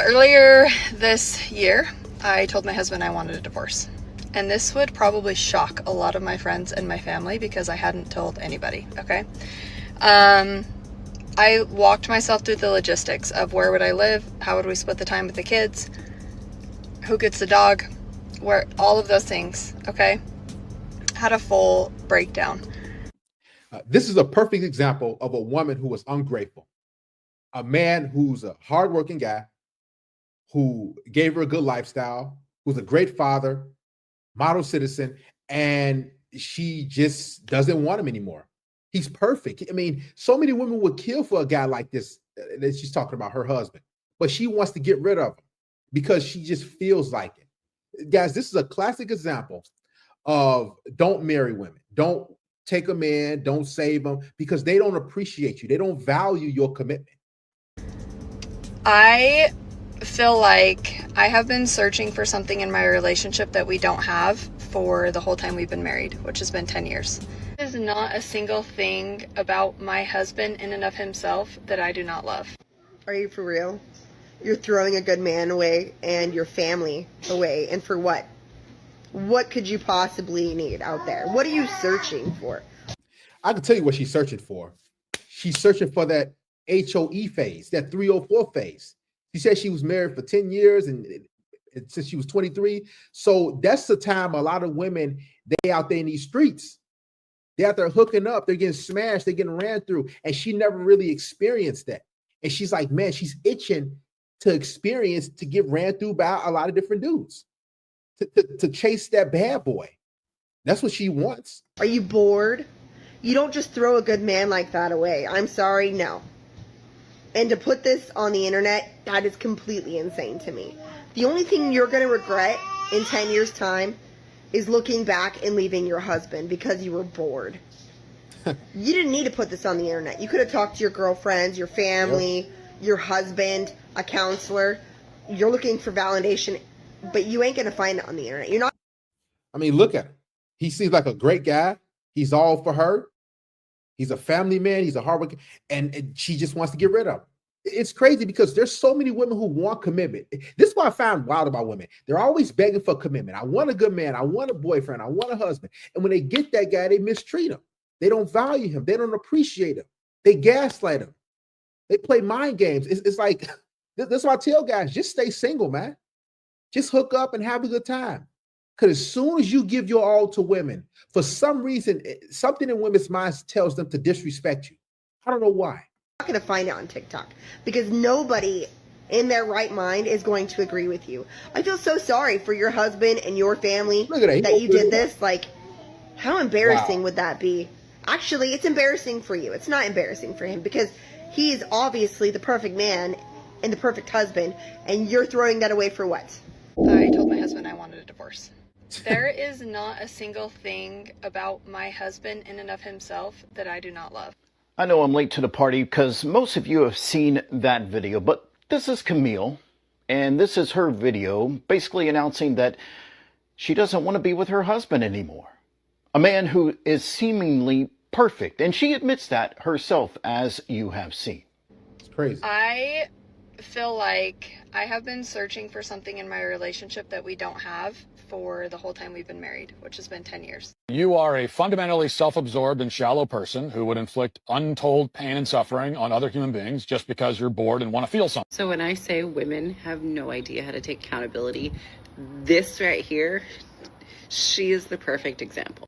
Earlier this year, I told my husband I wanted a divorce. And this would probably shock a lot of my friends and my family because I hadn't told anybody, okay? I walked myself through the logistics of where would I live, how would we split the time with the kids, who gets the dog, where all of those things, okay? Had a full breakdown. This is a perfect example of a woman who was ungrateful. A man who's a hardworking guy, who gave her a good lifestyle, who's a great father, model citizen, and she just doesn't want him anymore. He's perfect. I mean, so many women would kill for a guy like this. That she's talking about her husband, but she wants to get rid of him because she just feels like it. Guys, this is a classic example of don't marry women. Don't take them in, don't save them, because they don't appreciate you. They don't value your commitment. I feel like I have been searching for something in my relationship that we don't have for the whole time we've been married, which has been 10 years. There's not a single thing about my husband in and of himself that I do not love. Are you for real? You're throwing a good man away and your family away, and for what? What could you possibly need out there? What are you searching for? I can tell you what she's searching for. She's searching for that HOE phase, that 304 phase. She said she was married for 10 years and since she was 23. So that's the time a lot of women, they out there in these streets. They're out there hooking up. They're getting smashed. They're getting ran through. And she never really experienced that. And she's like, man, she's itching to experience, to get ran through by a lot of different dudes, to chase that bad boy. That's what she wants. Are you bored? You don't just throw a good man like that away. I'm sorry, no. And to put this on the internet, that is completely insane to me. The only thing you're going to regret in 10 years' time is looking back and leaving your husband because you were bored. You didn't need to put this on the internet. You could have talked to your girlfriends, your family, your husband, a counselor. You're looking for validation, but you ain't going to find it on the internet. You're not. I mean, look at him. He seems like a great guy. He's all for her. He's a family man. He's a hard worker. And she just wants to get rid of him. It's crazy because there's so many women who want commitment. This is what I found wild about women. They're always begging for commitment. I want a good man. I want a boyfriend. I want a husband. And when they get that guy, they mistreat him. They don't value him. They don't appreciate him. They gaslight him. They play mind games. It's like, that's why I tell guys, just stay single, man. Just hook up and have a good time. Because as soon as you give your all to women, for some reason, something in women's minds tells them to disrespect you. I don't know why. Not going to find it on TikTok because nobody in their right mind is going to agree with you. I feel so sorry for your husband and your family that you did this. Like, how embarrassing would that be? Actually, it's embarrassing for you. It's not embarrassing for him because he is obviously the perfect man and the perfect husband, and you're throwing that away for what? I told my husband I wanted a divorce. There is not a single thing about my husband in and of himself that I do not love. I know I'm late to the party because most of you have seen that video, but this is Camille, and this is her video basically announcing that she doesn't want to be with her husband anymore. A man who is seemingly perfect, and she admits that herself, as you have seen. It's crazy. I feel like I have been searching for something in my relationship that we don't have for the whole time we've been married, which has been 10 years. You are a fundamentally self-absorbed and shallow person who would inflict untold pain and suffering on other human beings just because you're bored and want to feel something. So when I say women have no idea how to take accountability, this right here, she is the perfect example.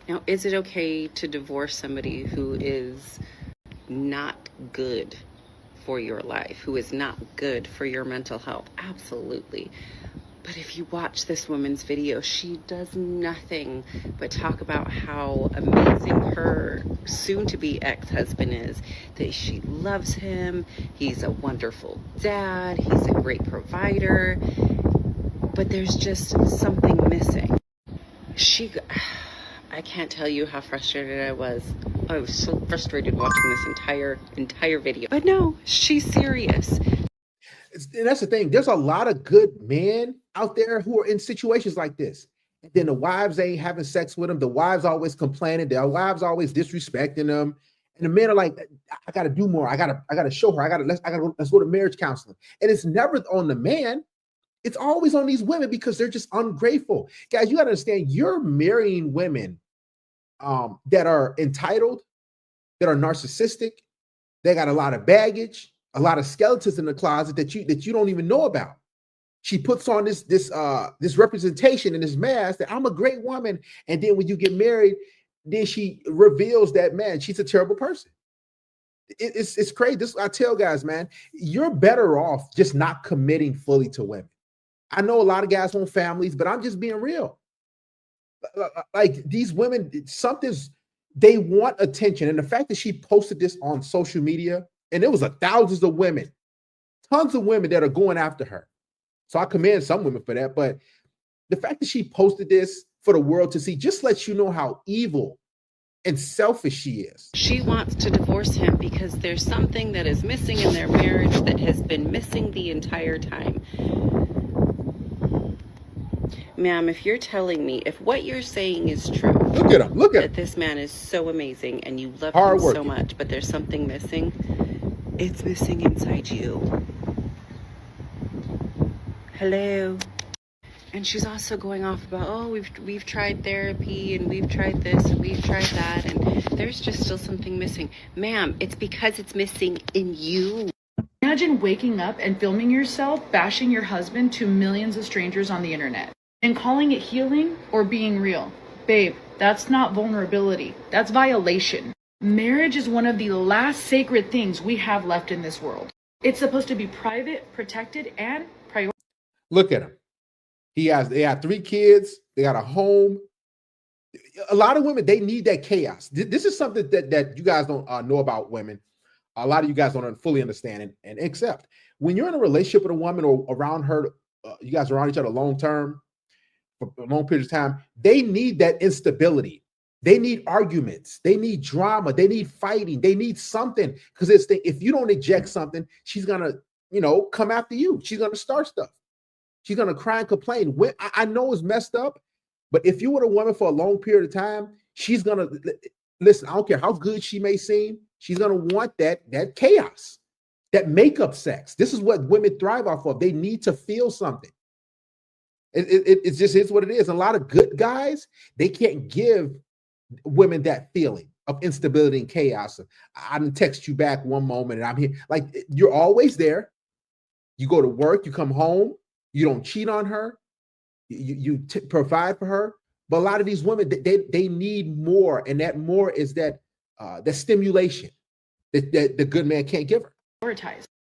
Now, is it okay to divorce somebody who is not good for your life, who is not good for your mental health? Absolutely. But if you watch this woman's video, she does nothing but talk about how amazing her soon-to-be ex-husband is, that she loves him, he's a wonderful dad, he's a great provider, but there's just something missing. I can't tell you how frustrated I was. I was so frustrated watching this entire video. But no, she's serious. And that's the thing. There's a lot of good men out there who are in situations like this. And then the wives ain't having sex with them. The wives always complaining. Their wives always disrespecting them. And the men are like, I got to do more. I gotta show her. Let's go to marriage counseling. And it's never on the man. It's always on these women because they're just ungrateful. Guys, you got to understand, you're marrying women that are entitled, that are narcissistic. They got a lot of baggage, a lot of skeletons in the closet that you don't even know about. She puts on this representation and this mask that I'm a great woman, and then when you get married, then she reveals that, man, she's a terrible person. It's crazy. This I tell guys, man, you're better off just not committing fully to women. I know a lot of guys want families, but I'm just being real. Like these women, they want attention. And the fact that she posted this on social media, and there was thousands of women, tons of women that are going after her. So I commend some women for that. But the fact that she posted this for the world to see just lets you know how evil and selfish she is. She wants to divorce him because there's something that is missing in their marriage that has been missing the entire time. Ma'am, if you're telling me, if what you're saying is true, look at him. That this man is so amazing and you love him so much, but there's something missing. It's missing inside you. Hello. And she's also going off about, oh, we've tried therapy and we've tried this and we've tried that, and there's just still something missing. Ma'am, it's because it's missing in you. Imagine waking up and filming yourself bashing your husband to millions of strangers on the internet and calling it healing or being real. Babe, that's not vulnerability. That's violation. Marriage is one of the last sacred things we have left in this world. It's supposed to be private, protected, and prioritized. Look at him. They have 3 kids. They got a home. A lot of women, they need that chaos. This is something that you guys don't know about women. A lot of you guys don't fully understand and accept. When you're in a relationship with a woman or around her, you guys are around each other long term, for a long period of time, they need that instability. They need arguments. They need drama. They need fighting. They need something. Because if you don't eject something, she's going to, come after you. She's going to start stuff. She's going to cry and complain. I know it's messed up, but if you're with a woman for a long period of time, she's going to, listen, I don't care how good she may seem, she's going to want that chaos, that makeup sex. This is what women thrive off of. They need to feel something. It just is what it is. A lot of good guys, they can't give women that feeling of instability and chaos. I didn't text you back one moment and I'm here. Like, you're always there. You go to work, you come home, you don't cheat on her, you provide for her. But a lot of these women, they need more, and that more is that stimulation that the good man can't give her.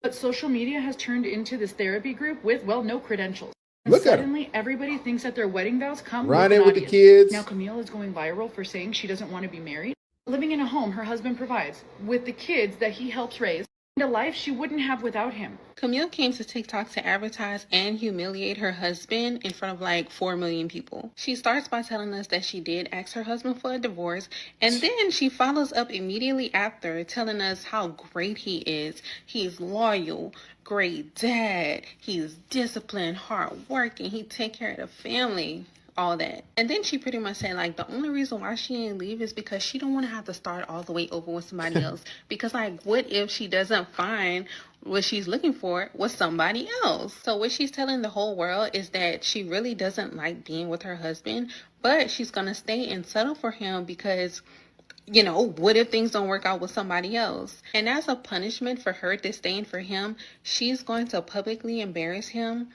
But social media has turned into this therapy group with, well, no credentials. And Look suddenly, everybody thinks that their wedding vows come running with the audience. kids. Now, Camille is going viral for saying she doesn't want to be married, living in a home her husband provides, with the kids that he helps raise, and a life she wouldn't have without him. Camille came to TikTok to advertise and humiliate her husband in front of like 4 million people. She starts by telling us that she did ask her husband for a divorce, and then she follows up immediately after telling us how great he is. He's loyal, great dad, he's disciplined, hardworking, he take care of the family, all that. And then she pretty much said, like, the only reason why she didn't leave is because she don't want to have to start all the way over with somebody else. Because, like, what if she doesn't find what she's looking for with somebody else? So what she's telling the whole world is that she really doesn't like being with her husband, but she's gonna stay and settle for him because, what if things don't work out with somebody else? And as a punishment for her disdain for him, she's going to publicly embarrass him,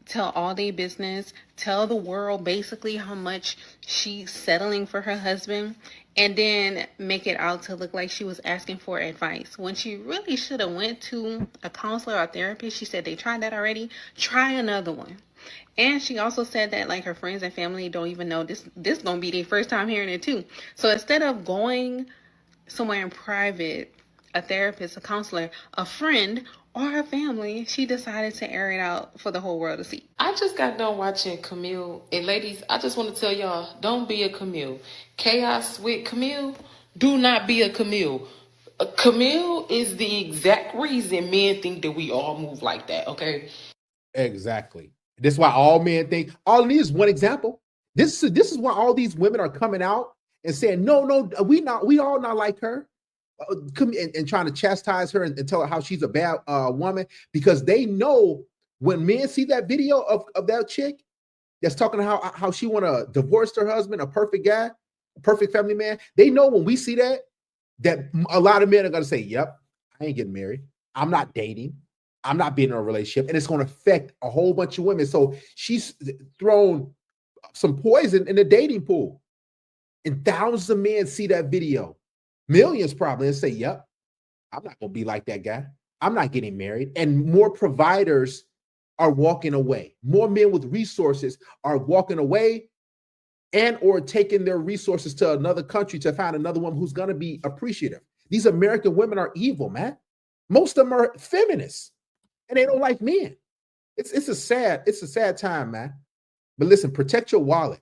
tell all their business, tell the world basically how much she's settling for her husband, and then make it out to look like she was asking for advice when she really should have went to a counselor or therapist. She said they tried that already. Try another one. And she also said that like her friends and family don't even know this gonna be their first time hearing it too. So instead of going somewhere in private, a therapist, a counselor, a friend, or her family, she decided to air it out for the whole world to see. I just got done watching Camille. And ladies, I just want to tell y'all, don't be a Camille. Chaos with Camille, do not be a Camille. Camille is the exact reason men think that we all move like that, okay? Exactly. That's why all men think, all it needs is one example. This is why all these women are coming out and saying, no, we all not like her. and trying to chastise her and tell her how she's a bad woman, because they know when men see that video of that chick that's talking how she want to divorce her husband, a perfect guy, a perfect family man. They know when we see that a lot of men are going to say, yep, I ain't getting married. I'm not dating. I'm not being in a relationship. And it's going to affect a whole bunch of women. So she's thrown some poison in the dating pool. And thousands of men see that video, millions probably, and say, yep, I'm not going to be like that guy. I'm not getting married. And more providers are walking away. More men with resources are walking away and or taking their resources to another country to find another woman who's going to be appreciative. These American women are evil, man. Most of them are feminists and they don't like men. It's a sad time, man. But listen, protect your wallet.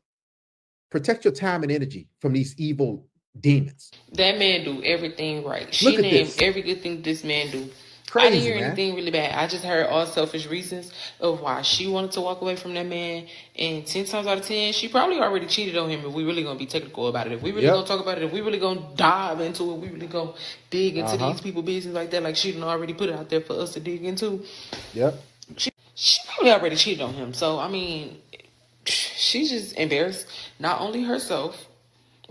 Protect your time and energy from these evil demons. That man do everything right. She named every good thing this man do. Crazy, I didn't hear anything man. really bad. I just heard all selfish reasons of why she wanted to walk away from that man. And 10 times out of 10, she probably already cheated on him. If we really gonna be technical about it, if we really gonna talk about it, if we really gonna dive into it, we really gonna dig into these people business like that, like she done already put it out there for us to dig into. Yep. She probably already cheated on him. So I mean, she's just embarrassed not only herself,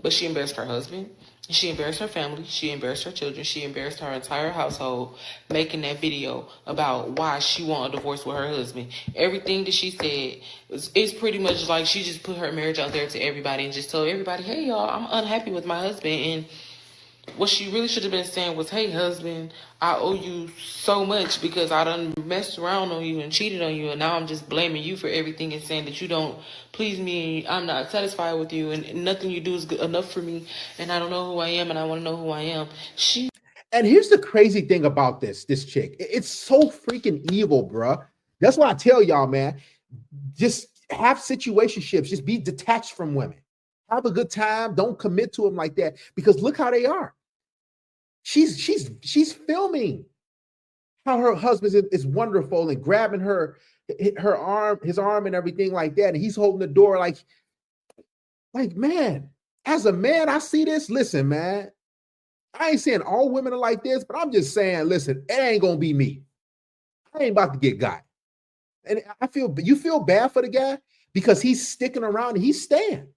but she embarrassed her husband. She embarrassed her family. She embarrassed her children. She embarrassed her entire household, making that video about why she want a divorce with her husband. Everything that she said is pretty much like she just put her marriage out there to everybody and just told everybody, hey, y'all, I'm unhappy with my husband. And what she really should have been saying was, hey, husband, I owe you so much because I done messed around on you and cheated on you. And now I'm just blaming you for everything and saying that you don't please me. I'm not satisfied with you and nothing you do is good enough for me. And I don't know who I am and I want to know who I am. And here's the crazy thing about this chick. It's so freaking evil, bruh. That's why I tell y'all, man, just have situationships. Just be detached from women. Have a good time. Don't commit to them like that because look how they are. She's filming how her husband is wonderful and grabbing his arm and everything like that. And he's holding the door like, man, as a man, I see this. Listen, man, I ain't saying all women are like this, but I'm just saying, listen, it ain't going to be me. I ain't about to get got. And you feel bad for the guy because he's sticking around and he's staying.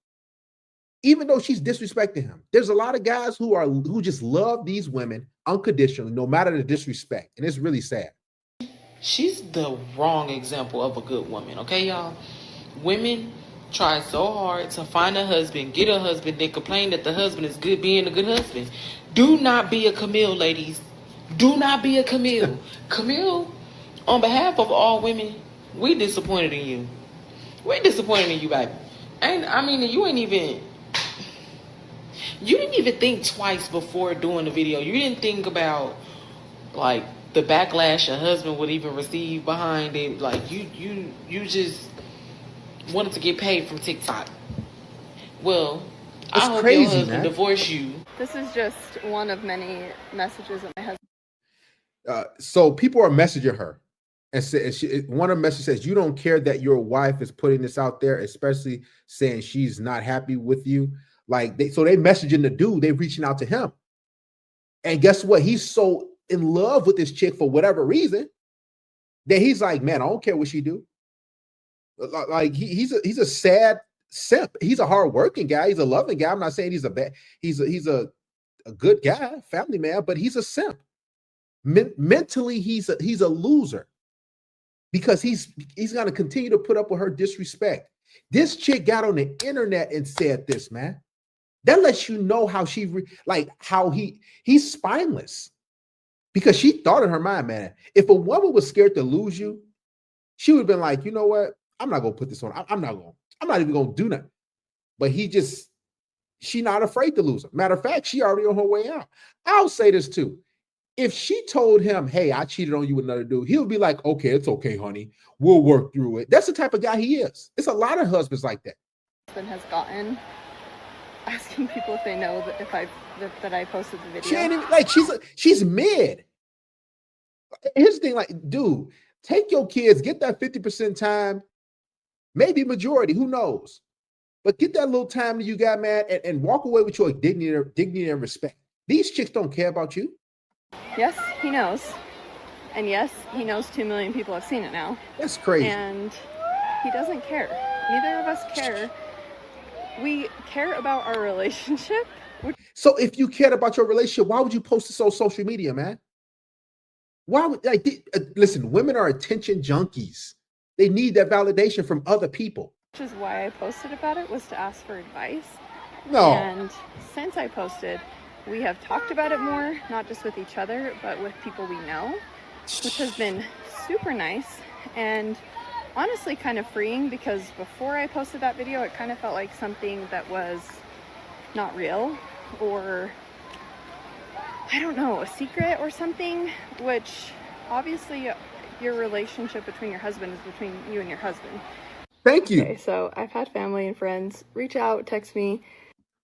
Even though she's disrespecting him. There's a lot of guys who just love these women unconditionally, no matter the disrespect. And it's really sad. She's the wrong example of a good woman, okay, y'all? Women try so hard to find a husband, get a husband, then complain that the husband is good being a good husband. Do not be a Camille, ladies. Do not be a Camille. Camille, on behalf of all women, we disappointed in you. We're disappointed in you, baby. You didn't even think twice before doing the video. You didn't think about, like, the backlash your husband would even receive behind it. Like, you just wanted to get paid from TikTok. Well, I hope your husband divorce you. This is just one of many messages that my husband. So people are messaging her. And one of the messages says, you don't care that your wife is putting this out there, especially saying she's not happy with you. Like they messaging the dude, they reaching out to him. And guess what? He's so in love with this chick for whatever reason that he's like, man, I don't care what she do. Like he's a sad simp. He's a hardworking guy. He's a loving guy. I'm not saying he's a good guy, family man, but he's a simp. Mentally, he's a loser because he's going to continue to put up with her disrespect. This chick got on the internet and said this, man. That lets you know how he's spineless because she thought in her mind, man, if a woman was scared to lose you, she would have been like, you know what? I'm not going to put this on. I'm not even going to do that. But she's not afraid to lose her. Matter of fact, she already on her way out. I'll say this too. If she told him, hey, I cheated on you with another dude, he'll be like, okay, it's okay, honey. We'll work through it. That's the type of guy he is. It's a lot of husbands like that. Husband has gotten asking people if they know that I posted the video. She ain't even, she's mid. Here's the thing, like, dude, take your kids, get that 50% time, maybe majority, who knows? But get that little time that you got, man, and walk away with your dignity and respect. These chicks don't care about you. Yes, he knows. And yes, he knows 2 million people have seen it now. That's crazy. And he doesn't care. Neither of us care. We care about our relationship. So if you cared about your relationship, why would you post this on social media, man? Why would, listen, women are attention junkies. They need that validation from other people. Which is why I posted about it, was to ask for advice. No. And since I posted, we have talked about it more, not just with each other, but with people we know, which has been super nice and honestly kind of freeing, because before I posted that video, it kind of felt like something that was not real, or I don't know, a secret or something, which obviously your relationship between your husband is between you and your husband. Thank you. Okay, so I've had family and friends reach out, text me.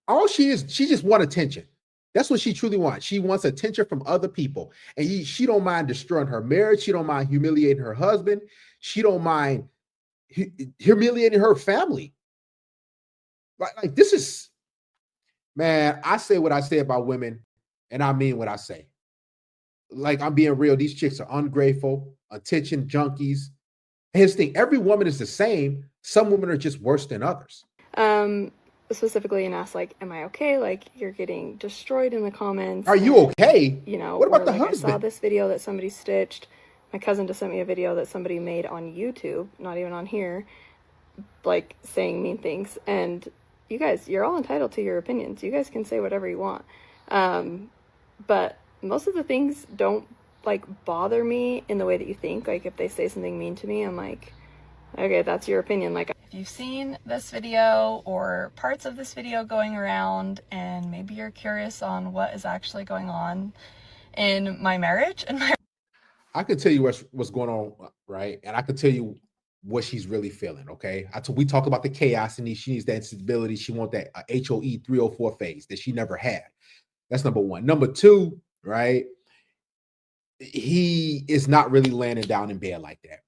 All she just wants attention. That's what she truly wants. She wants attention from other people. And she don't mind destroying her marriage. She don't mind humiliating her husband. She don't mind humiliating her family. Like this is, man, I say what I say about women, and I mean what I say. Like, I'm being real. These chicks are ungrateful, attention junkies. And here's the thing, every woman is the same. Some women are just worse than others. Specifically, and asked, like, am I okay? Like, you're getting destroyed in the comments. Are you okay? You know, what about the like, husband? I saw this video that somebody stitched. My cousin just sent me a video that somebody made on YouTube, not even on here, like, saying mean things. And you guys, you're all entitled to your opinions. You guys can say whatever you want. But most of the things don't, like, bother me in the way that you think. Like, if they say something mean to me, I'm like, okay, that's your opinion. Like, if you've seen this video or parts of this video going around, and maybe you're curious on what is actually going on in my marriage and my... I can tell you what's going on, right? And I can tell you what she's really feeling, okay? We talk about the chaos, and she needs that instability. She wants that HOE 304 phase that she never had. That's number one. Number two, right? He is not really landing down in bed like that.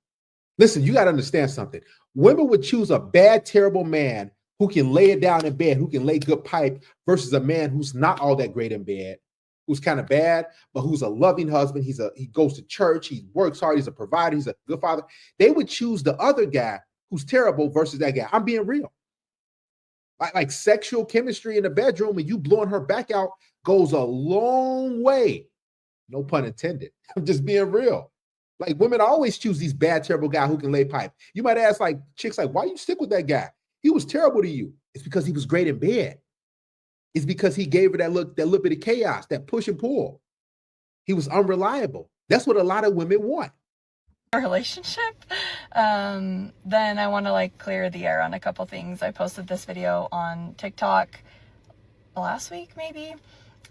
Listen, you got to understand something. Women would choose a bad, terrible man who can lay it down in bed, who can lay good pipe, versus a man who's not all that great in bed, who's kind of bad, but who's a loving husband. He goes to church, he works hard, he's a provider, he's a good father. They would choose the other guy who's terrible versus that guy. I'm being real. Like sexual chemistry in the bedroom and you blowing her back out goes a long way. No pun intended. I'm just being real. Like, women always choose these bad, terrible guy who can lay pipe. You might ask, like, chicks, like, why you stick with that guy? He was terrible to you. It's because he was great in bed. It's because he gave her that little bit of chaos, that push and pull. He was unreliable. That's what a lot of women want. Relationship. Then I want to, like, clear the air on a couple things. I posted this video on TikTok last week, maybe.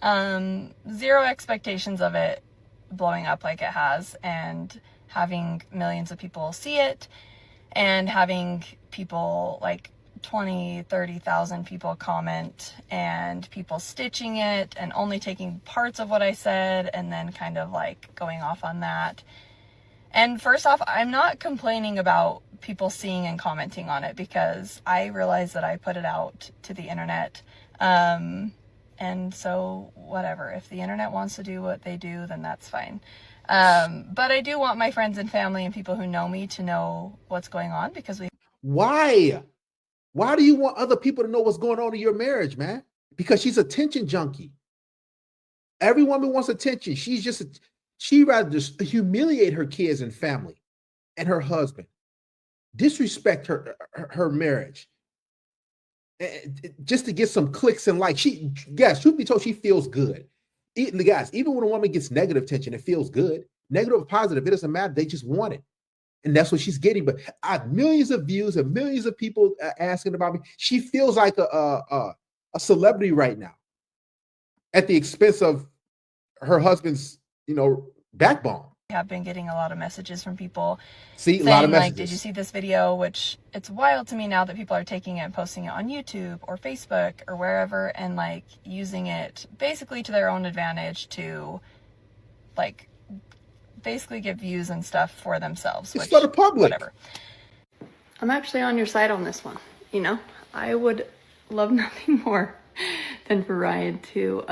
Zero expectations of it blowing up like it has, and having millions of people see it, and having people, like 20,000-30,000 people comment, and people stitching it and only taking parts of what I said and then kind of like going off on that. And first off, I'm not complaining about people seeing and commenting on it, because I realize that I put it out to the internet. And so whatever, if the internet wants to do what they do, then that's fine. But I do want my friends and family and people who know me to know what's going on, because Why do you want other people to know what's going on in your marriage, man? Because she's a attention junkie. Every woman wants attention. She'd rather just humiliate her kids and family and her husband, disrespect her marriage, just to get some clicks and likes. Truth be told, she feels good. Guys, even when a woman gets negative attention, it feels good. Negative or positive, it doesn't matter. They just want it. And that's what she's getting. But I have millions of views and millions of people asking about me. She feels like a celebrity right now at the expense of her husband's, backbone. I have been getting a lot of messages from people saying, a lot of messages. Like, did you see this video? Which, it's wild to me now that people are taking it and posting it on YouTube or Facebook or wherever, and like using it basically to their own advantage to, like, basically get views and stuff for themselves. It's for the public. Whatever. I'm actually on your side on this one. I would love nothing more than and for Ryan to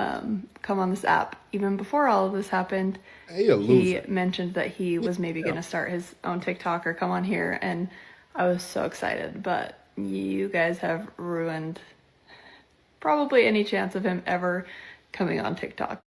come on this app. Even before all of this happened, He a he loser. mentioned that he was maybe going to start his own TikTok or come on here, and I was so excited. But you guys have ruined probably any chance of him ever coming on TikTok.